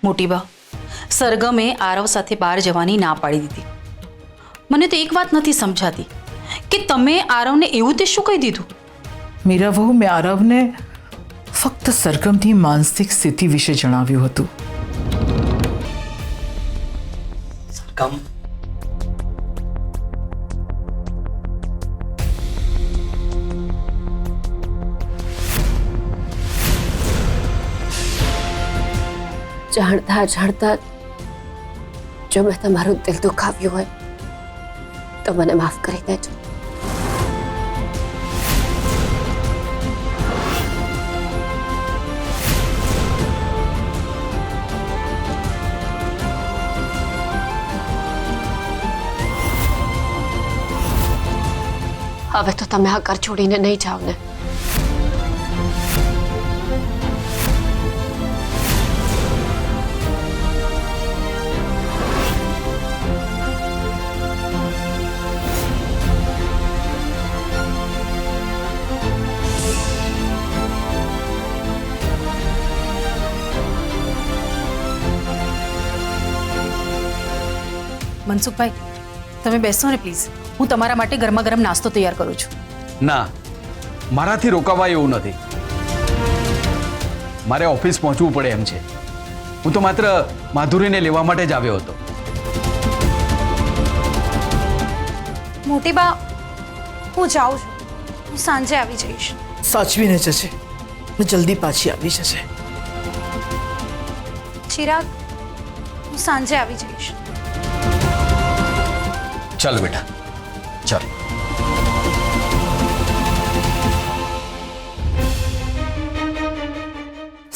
મોટી બા, સરગમે આરવ સાથે બહાર જવાની ના પાડી દીધી. મને તો એક વાત નથી સમજાતી કે તમે આરવને એવું તે શું કહી દીધું? મીરા વહુ, મેં આરવને ફક્ત સરગમની માનસિક સ્થિતિ વિશે જણાવ્યું હતું. સરગમ, જાણતા જાણતા જો મેં તમારું દિલ દુખાવ્યું હોય તો મને માફ કરી દેજો. હવે તો તમે આ ઘર છોડીને નહીં જાઓ ને. મનસુખભાઈ, તમે બેસો ને પ્લીઝ. હું તમારા માટે ગરમા ગરમ નાસ્તો તૈયાર કરું છું. ના, મારાથી રોકાવાય એવું નથી. મારે ઓફિસ પહોંચવું પડે એમ છે. હું તો માત્ર માધુરીને લેવા માટે જ આવ્યો હતો. મોટી બા, હું જાઉં છું. હું સાંજે આવી જઈશ. સાચવીને જશે ને જલ્દી પાછી આવી જશે. ચિરાગ, હું સાંજે આવી જઈશ. ચાલ બેટા, ચાલ.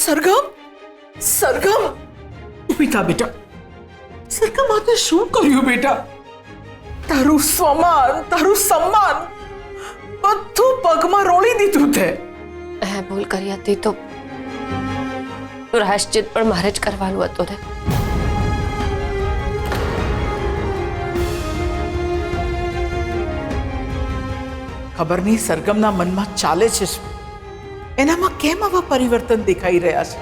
સરગમ, સરગમ, બેટા બેટા, સરગમ, આ તે શું કર્યું બેટા? તારું સ્વમાન, તારું સન્માન બધું પગમાં રોળી દીધું તે. મેં ભૂલ કરી હતી તો પ્રાયશ્ચિત પણ મારે જ કરવાનું હતું ને. ખબર નહીં સરગમના મનમાં ચાલે છે શું? એનામાં કેમ આવા પરિવર્તન દેખાઈ રહ્યા છે?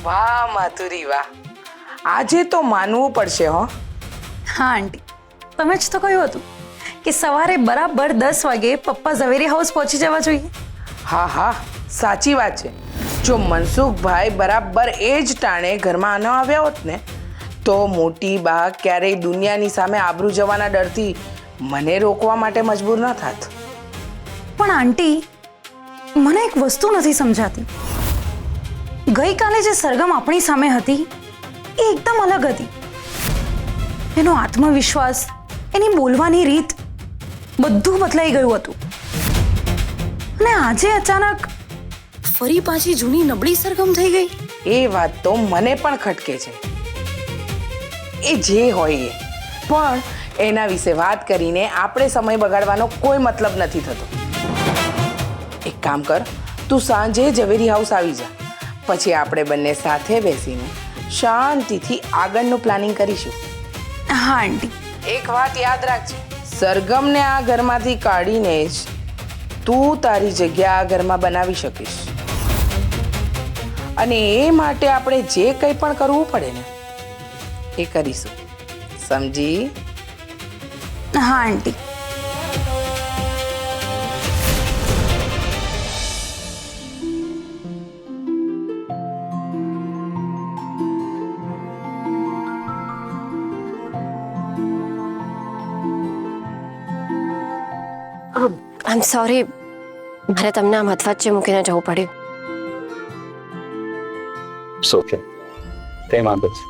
વાહ માધુરી વાહ, આજે તો માનવું પડશે હો. હા આંટી, તમે જ તો કહ્યું હતું કે સવારે બરાબર 10 વાગે પપ્પા ઝવેરી હાઉસ પહોંચી જવા જોઈએ. હા હા, સાચી વાત છે. જો મનસુખભાઈ બરાબર એ જ ટાણે ઘરમાં ન આવ્યા હોત ને તો મોટી બા ક્યારેય દુનિયાની સામે આબરૂ જવાના ડરથી મને રોકવા માટે મજબૂર ન થાત. પણ આંટી, મને એક વસ્તુ નથી સમજાતી. ગઈકાલે જે સરગમ આપણી સામે હતી એ એકદમ અલગ હતી. એનો આત્મવિશ્વાસ, એની બોલવાની રીત બધું બદલાઈ ગયું હતું. અને આજે અચાનક ફરી પાછી જૂની નબળી સરગમ થઈ ગઈ. એ વાત તો મને પણ ખટકે છે. એ જે હોય એ, પણ એના વિશે વાત કરીને આપણે સમય બગાડવાનો કોઈ મતલબ નથી થતો. એક કામ કર, તું સાંજે ઝવેરી હાઉસ આવી જા. પછી આપણે બંને સાથે બેસીને શાંતિથી આગળનું પ્લાનિંગ કરીશું. હા આંટી. એક વાત યાદ રાખજે, સરગમને આ ઘરમાંથી કાઢીને જ તું તારી જગ્યા આ ઘરમાં બનાવી શકીશ. અને એ માટે આપણે જે કંઈ પણ કરવું પડે ને એ કરીશું. સમજી? હા આંટી. આઈ એમ સોરી, મારે તમને આમ વચ્ચે મૂકીને જવું પડ્યું. ઓકે, તે વાંધો છે.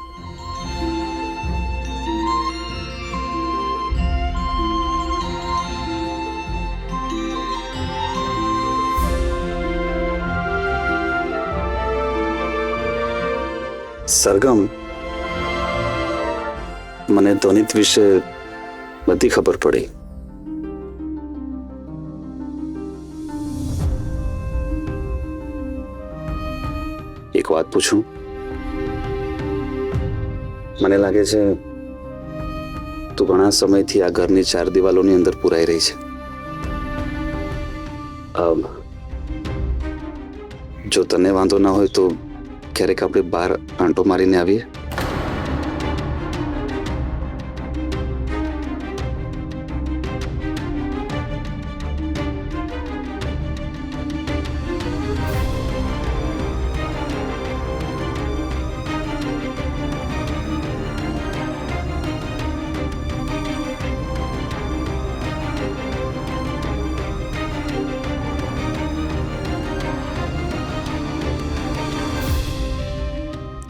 સરગમ, મને ધોનિત વિશે બધી ખબર પડી. એક વાત પૂછું? મને લાગે છે તું ઘણા સમયથી આ ઘરની ચાર દિવાલોની અંદર પુરાઈ રહી છે. જો તને વાંધો ના હોય તો ક્યારેક આપણે બહાર આંટો મારીને આવીએ.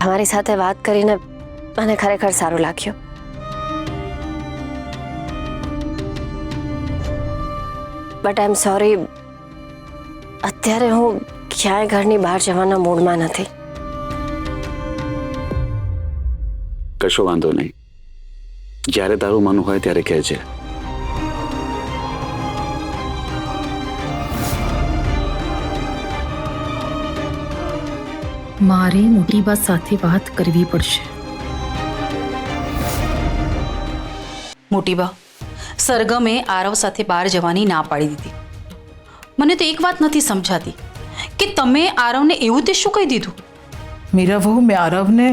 તમારી સાથે વાત કરીને મને ખરેખર સારું લાગ્યું. બટ આઈ એમ સોરી, અત્યારે હું ક્યાંય ઘરની બહાર જવાના મૂડમાં નથી. કશો વાંધો નહીં, જ્યારે તારું મન હોય ત્યારે કહેજે. મારે મોટી બા સાથે વાત કરવી પડશે. મોટી બા, સરગમે આરવ સાથે બહાર જવાની ના પાડી દીધી. મને તો એક વાત નથી સમજાતી કે તમે આરવને એવું તે શું કહી દીધું? મીરા વહુ, મેં આરવને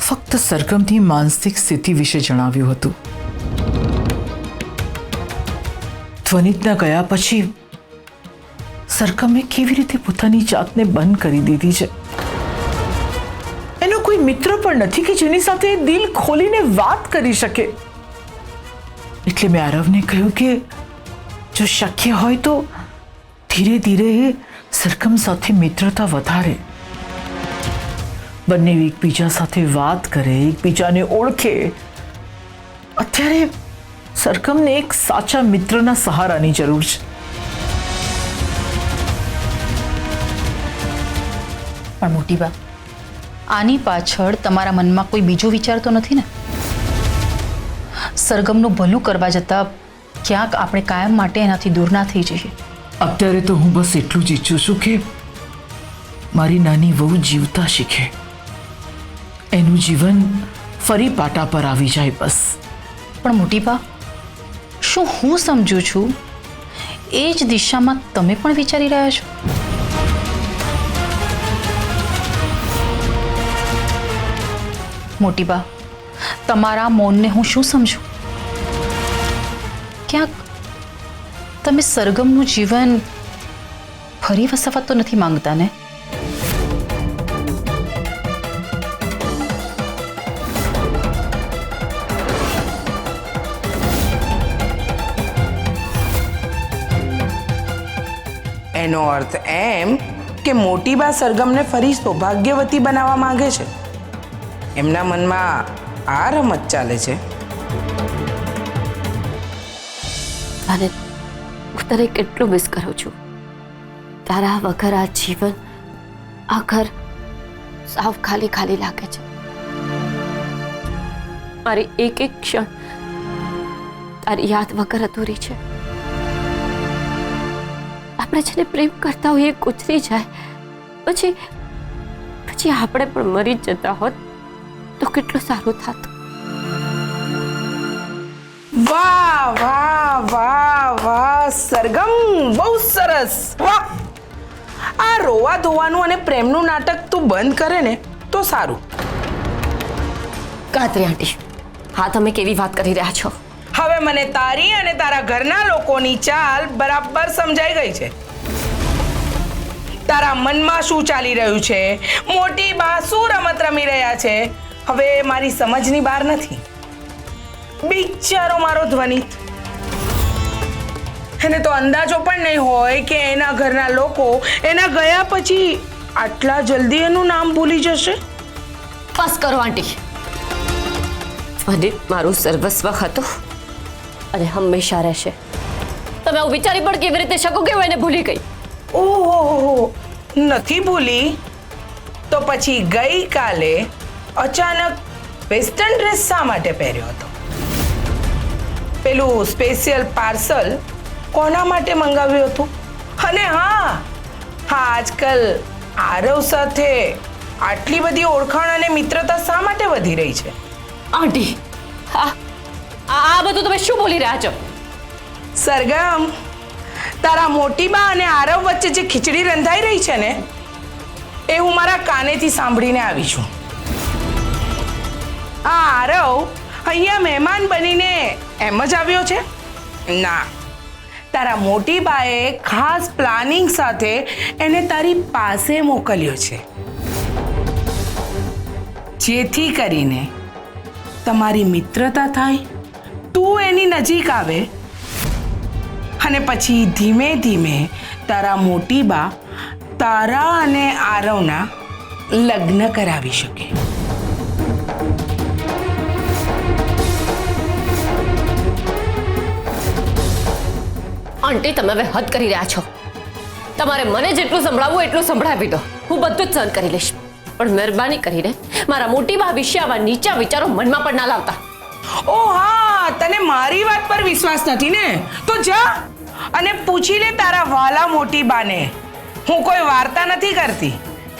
ફક્ત સરગમની માનસિક સ્થિતિ વિશે જણાવ્યું હતું. ધ્વનિતના ગયા પછી સરગમે કેવી રીતે પોતાની જાતને બંધ કરી દીધી છે. એનો કોઈ મિત્ર પણ નથી કે જેની સાથે દિલ ખોલીને વાત કરી શકે. એટલે મેં આરવને કહ્યું કે જો શક્ય હોય તો ધીરે ધીરે સરગમ સાથે મિત્રતા વધારે, બંને એકબીજા સાથે વાત કરે, એકબીજાને ઓળખે. અત્યારે સરગમને એક સાચા મિત્રના સહારાની જરૂર છે. પણ મોટી બા, આની પાછળ તમારા મનમાં કોઈ બીજો વિચાર તો નથી ને? સરગમનું ભલું કરવા જતાં ક્યાંક આપણે કાયમ માટે એનાથી દૂર ના થઈ જઈએ. અત્યારે તો હું બસ એટલું જ ઈચ્છું છું કે મારી નાની વહુ જીવતા શીખે, એનું જીવન ફરી પાટા પર આવી જાય, બસ. પણ મોટી બા, શું હું સમજુ છું એ જ દિશામાં તમે પણ વિચારી રહ્યા છો? મોટી બા, તમારા મૌનને હું શું સમજું? ક્યાંક તમે સરગમનું જીવન ફરી વસાવવા તો નથી માંગતા ને? એનો અર્થ એમ કે મોટી બા સરગમને ફરી સૌભાગ્યવતી બનાવવા માંગે છે. એમના મનમાં આ રમત ચાલે છે. અને હું તને કેટલું મિસ કરું છું. તારા વગર આ જીવન, આ ઘર સાવ ખાલી ખાલી લાગે છે. મારી એક એક ક્ષણ તારી યાદ વગર અધૂરી છે. આપણે જેને પ્રેમ કરતા હોઈએ ગુજરી જાય પછી આપણે પણ મરી જ જતા હોત તો કેટલું સારું થાત. વાહ વાહ વાહ વાહ સરગમ, બહુ સરસ. વાહ, આ રોવા ધોવાનું અને પ્રેમનું નાટક તું બંધ કરે ને તો સારું. ગાયત્રી આંટી, હા તમે કેવી વાત કરી રહ્યા છો? હવે મને તારી અને તારા ઘરના લોકોની ચાલ બરાબર સમજાઈ ગઈ છે. તારા મનમાં શું ચાલી રહ્યું છે, મોટી બા શું રમત રમી રહ્યા છે, હવે મારી સમજની બહાર નથી. બિચારો મારો ધ્વનિત, એને તો અંદાજો પણ નહીં હોય કે એના ઘરના લોકો એના ગયા પછી આટલા જલ્દી એનું નામ ભૂલી જશે. બસ કરો આંટી. ધ્વનિત મારું સર્વસ્વ હતું અને હંમેશા રહેશે. તમે આવું વિચારી પણ કેવી રીતે શકો કે હું એને ભૂલી ગઈ? ઓહો, નથી ભૂલી તો પછી ગઈકાલે અચાનક વેસ્ટર્ન ડ્રેસ શા માટે પહેર્યો હતો? પેલું સ્પેશિયલ પાર્સલ કોના માટે મંગાવ્યું હતું? અને હા, આજકાલ આરવ સાથે આટલી બધી ઓળખાણ અને મિત્રતા શા માટે વધી રહી છે? આંટી આ બધું તમે શું બોલી રહ્યા છો? સરગમ, તારા મોટી બા અને આરવ વચ્ચે જે ખીચડી રંધાઈ રહી છે ને એ હું મારા કાનેથી સાંભળીને આવી છું. આ આરવ અહીંયા મહેમાન બનીને એમ જ આવ્યો છે? ના, તારા મોટી બાએ ખાસ પ્લાનિંગ સાથે એને તારી પાસે મોકલ્યો છે, જેથી કરીને તમારી મિત્રતા થાય, તું એની નજીક આવે અને પછી ધીમે ધીમે તારા મોટી બા તારા અને આરવના લગ્ન કરાવી શકે. આંટી, તમે હવે હદ કરી રહ્યા છો. તમારે મને જેટલું સંભળાવવું એટલું સંભળાવી દો. હું બધું જ સહન કરી લઈશ, પણ મહેરબાની કરીને મારા મોટી બા વિશે આવા નીચા વિચારો મનમાં પણ ના લાવતા. ઓ હા, તને મારી વાત પર વિશ્વાસ નથી ને? તો જા અને પૂછી લે તારા વાલા મોટી બાને. હું કોઈ વાર્તા નથી કરતી.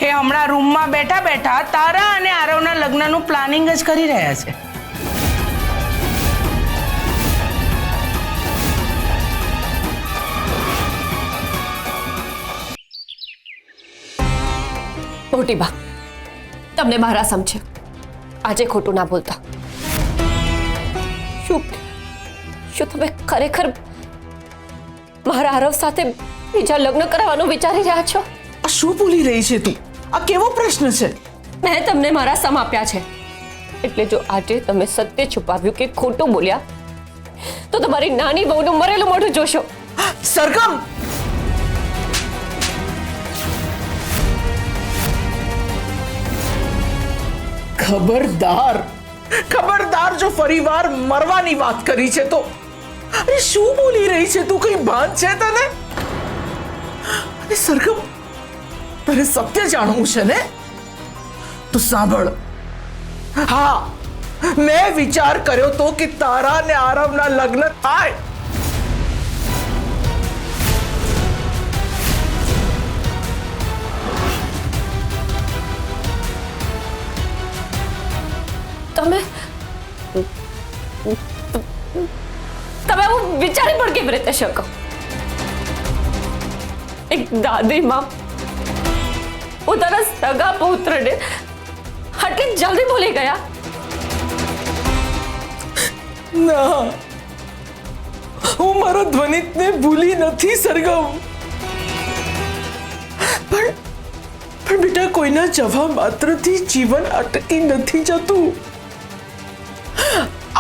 એ હમણાં રૂમમાં બેઠા બેઠા તારા અને આરવના લગ્નનું પ્લાનિંગ જ કરી રહ્યા છે. મોટી બા, તમને મારા સમજે આજે ખોટું ના બોલતા. શું તમે ખરેખર મારા આરવ સાથે બીજા લગ્ન કરાવવાનું વિચારી રહ્યા છો? આ શું બોલી રહી છે તું? આ કેવો પ્રશ્ન છે? મેં તમને મારા સમ આપ્યા છે, એટલે જો આજે તમે સત્ય છુપાવ્યું કે ખોટું બોલ્યા તો તમારી નાની બહુનું મરેલું મોઢું જોશો. સરગમ, ખબરદાર જો ફરીવાર મરવાની વાત કરી છે તો. અરે શું બોલી રહી છે તું? કઈ ભાન છે તને? અરે સરગમ, તારે સત્ય જાણવું છે ને? તો સાંભળ. હા, મેં વિચાર કર્યો તો કે તારા ને આરવના લગ્ન થાય. તમે હું વિચારી પણ કેવી રીતે શકો? એક દાદી માં પોતાના સગા પુત્રને આટલી જલ્દી ભૂલી ગયા? ના, હું મારા ધ્વનિતને ભૂલી નથી સરગમ. પણ બેટા, કોઈના જવા માત્રથી જીવન અટકી નથી જતું.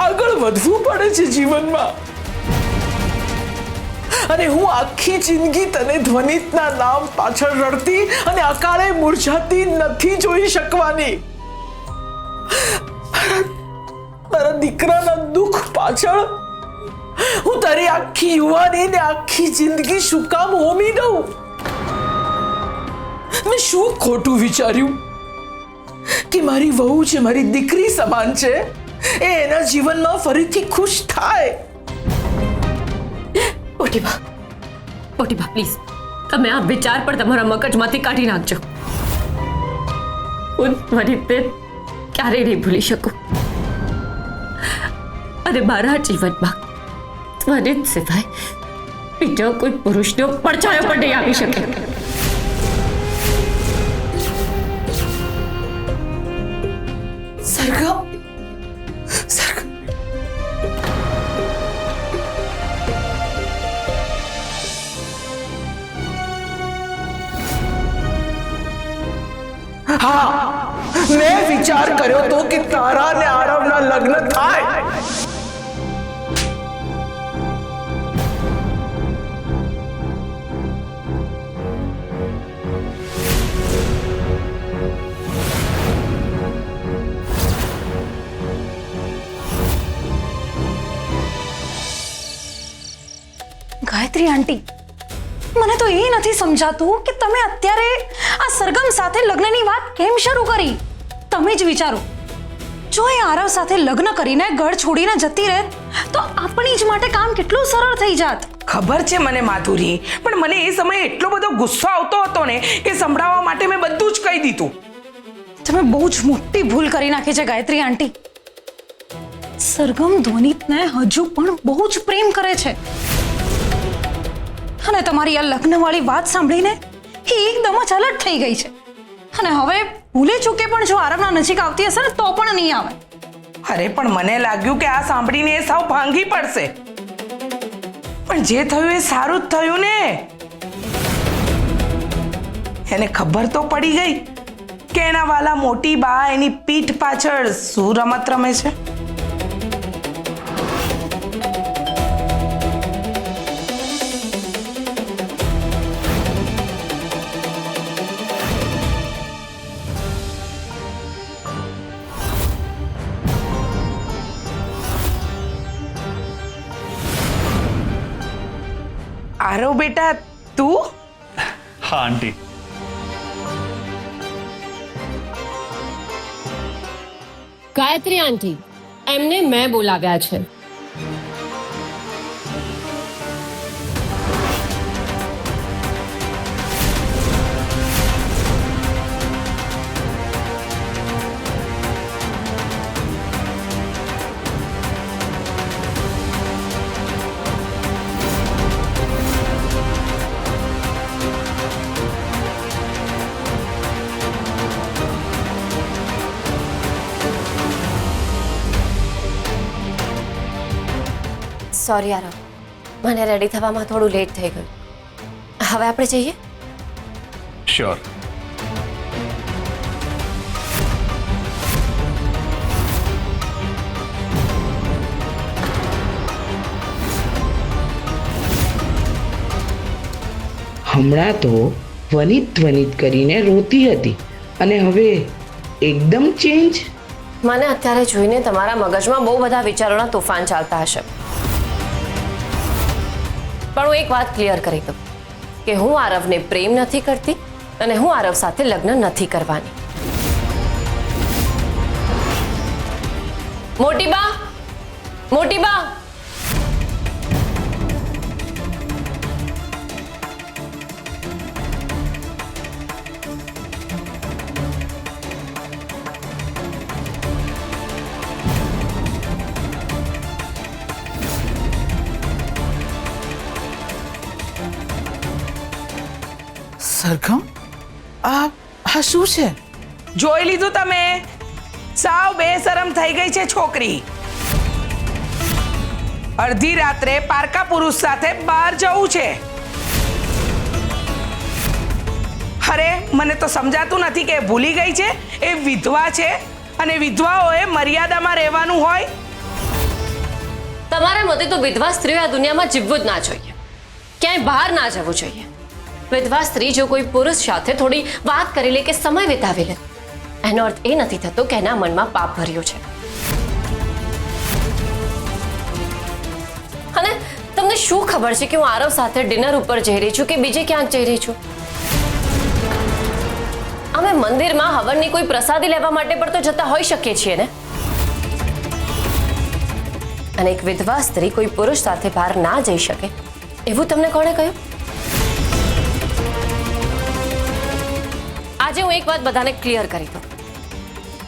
આગળ વધવું પડે છે જીવનમાં. અને હું આખી જિંદગી તને ધ્વનિતના નામ પાછળ રડતી અને અકાળે મૂર્છાતી નથી જોઈ શકવાની. તારા દીકરાના દુઃખ પાછળ હું તારી આખી યુવાની ને આખી જિંદગી શું કામ હોમી દઉં? મેં શું ખોટું વિચાર્યું કે મારી વહુ છે, મારી દીકરી સમાન છે, એ એના જીવનમાં ફરીથી ખુશ થાય? મોટી બા, પ્લીઝ તમે આ વિચાર પણ તમારા મગજમાંથી કાઢી નાખજો. હું મારી તે ક્યારેય નહીં ભૂલી શકું. અને મારા જીવનમાં ત્વનિત સિવાય બીજો કોઈ પુરુષનો પડછાયો પણ નહીં આવી શકે. સરગમ, હા, મેં વિચાર કર્યો તો કે તારા ને આરવના લગ્ન થાય. ગાયત્રી આંટી, મને તો એ નથી સમજાતું કે તમે અત્યારે આ સરગમ સાથે લગ્નની વાત કેમ શરૂ કરી? તમે જ વિચારો, જો એ આરવ સાથે લગ્ન કરીને ઘર છોડીને જતી રહે તો આપણી જ માટે કામ કેટલું સરળ થઈ જાત. ખબર છે મને માધુરી, પણ મને એ સમયે એટલો બધો ગુસ્સો આવતો હતો ને કે સંભળાવવા માટે મેં બધું જ કહી દીધું. તમે બહુ જ મોટી ભૂલ કરી નાખી છે ગાયત્રી આંટી. સરગમ ધ્વનિતને હજુ પણ બહુ જ પ્રેમ કરે છે અને તમારી આ લગ્નવાળી વાત સાંભળીને એ એકદમ જ અલર્ટ થઈ ગઈ છે અને હવે ભૂલે ચૂકે પણ જો આરવના નજીક આવતી હશે ને તો પણ નહીં આવે. અરે પણ મને લાગ્યું કે આ સાંભળીને એ સાવ ભાંગી પડશે, પણ જે થયું એ સારું જ થયું ને. એને ખબર તો પડી ગઈ કે એના વાલા મોટી બા એની પીઠ પાછળ શું રમત રમે છે. આરવ બેટા, તું? હા આંટી. ગાયત્રી આંટી, એમને મેં બોલાવ્યા છે. સોરી આરવ, મને રેડી થવામાં થોડું લેટ થઈ ગયું. હવે આપણે જઈએ. શ્યોર. હમણાં તો વનિત વનિત કરીને રોતી હતી અને હવે એકદમ ચેન્જ. મને અત્યારે જોઈને તમારા મગજમાં બહુ બધા વિચારોના તોફાન ચાલતા હશે, પણ હું એક વાત ક્લિયર કરી દઉં કે હું આરવને પ્રેમ નથી કરતી અને હું આરવ સાથે લગ્ન નથી કરવાની. મોટી બા, મોટી બા, સરગમ, આ શું છે? જોઈ લીધું તમે? સાવ બેશરમ થઈ ગઈ છે છોકરી. અડધી રાત્રે પારકા પુરુષ સાથે બહાર જવું છે. અરે મને તો સમજાતું નથી કે ભૂલી ગઈ છે એ વિધવા છે અને વિધવાઓએ મર્યાદામાં રહેવાનું હોય. તમારા મતે તો વિધવા સ્ત્રીઓ આ દુનિયામાં જીવવું જ ના જોઈએ, ક્યાંય બહાર ના જવું જોઈએ. વિધવા સ્ત્રી જો કોઈ પુરુષ સાથે થોડી વાત કરી લે કે સમય વિતાવી લે, એનો અર્થ એ નથી થતો કે એના મનમાં પાપ ભર્યું છે. અને તમને શું ખબર છે કે હું આરવ સાથે ડિનર ઉપર જઈ રહી છું કે બીજે ક્યાંક જઈ રહી છું? અમે મંદિરમાં હવનની કોઈ પ્રસાદી લેવા માટે પણ તો જતા હોઈ શકીએ છીએ ને. અને એક વિધવા સ્ત્રી કોઈ પુરુષ સાથે બહાર ના જઈ શકે એવું તમને કોણે કહ્યું? આજે હું એક વાત બધાને ક્લિયર કરી દઉં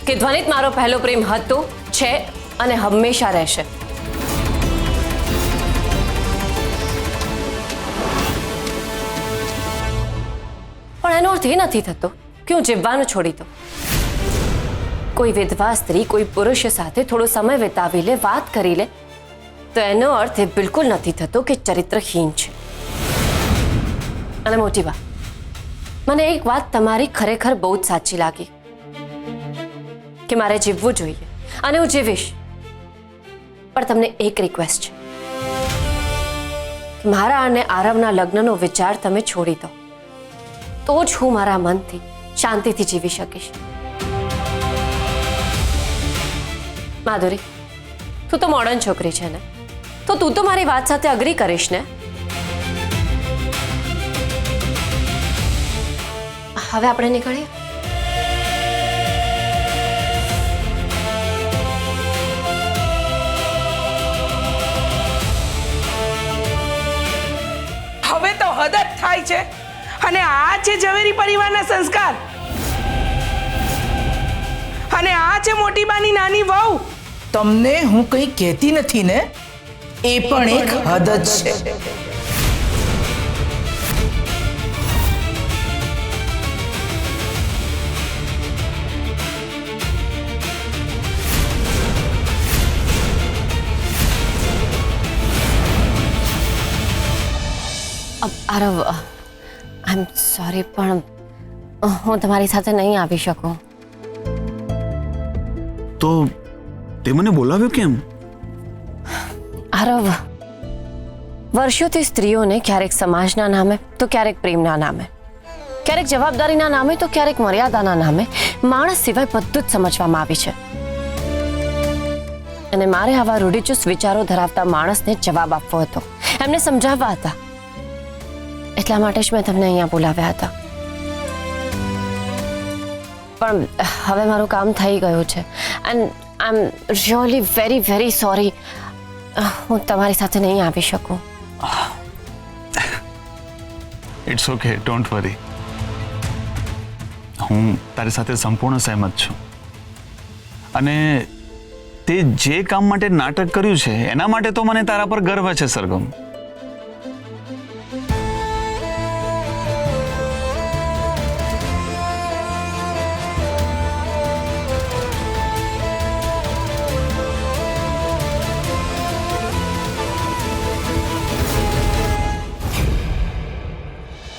કે ધ્વનિત મારો પહેલો પ્રેમ હતો, છે અને હંમેશા રહેશે. પણ એનો અર્થ એ નથી થતો કે હું જીવવાનું છોડી દઉં. કોઈ વિધવા સ્ત્રી કોઈ પુરુષ સાથે થોડો સમય વિતાવી લે, વાત કરી લે, તો એનો અર્થ એ બિલકુલ નથી થતો કે ચરિત્રહીન છે. અને મોટી બા, મને એક વાત તમારી ખરેખર બહુ જ સાચી લાગી કે મારે જીવવું જોઈએ અને હું જીવીશ. પણ તમને એક રિક્વેસ્ટ છે કે મારા અને આરવના લગ્નનો વિચાર તમે છોડી દો, તો જ હું મારા મનથી શાંતિથી જીવી શકીશ. માધુરી, તું તો મોડર્ન છોકરી છે ને, તો તું તો મારી વાત સાથે અગ્રી કરીશ ને? હવે આપણે નીકળીએ. હવે તો હદ જ થાય છે. અને આ છે ઝવેરી પરિવારના સંસ્કાર. અને આ છે મોટી બાની નાની વહુ. તમને હું કંઈ કહેતી નથી ને, એ પણ એક હદ જ છે. આરવ આઈ એમ સોરી, પણ હું તમારી સાથે નહીં આવી શકું. તો તે મને બોલાવ્યો કેમ? આરવ, વર્ષોથી સ્ત્રીઓને ક્યારેક સમાજના નામે તો ક્યારેક પ્રેમના નામે, ક્યારેક જવાબદારીના નામે તો ક્યારેક મર્યાદાના નામે માણસ સિવાય બધું જ સમજવામાં આવી છે. અને મારે આવા રૂઢિચુસ્ત વિચારો ધરાવતા માણસને જવાબ આપવો હતો, એમને સમજાવવા હતા. એટલા માટે જ મેં તમને અહીંયા બોલાવ્યા હતા. પણ હવે મારું કામ થઈ ગયું છે and I am really very very sorry. હું તમારી સાથે નહીં આવી શકું. It's okay, don't worry. હું તારી સાથે સંપૂર્ણ સહેમત છું. અને તે જે કામ માટે નાટક કર્યું છે એના માટે તો મને તારા પર ગર્વ છે સરગમ.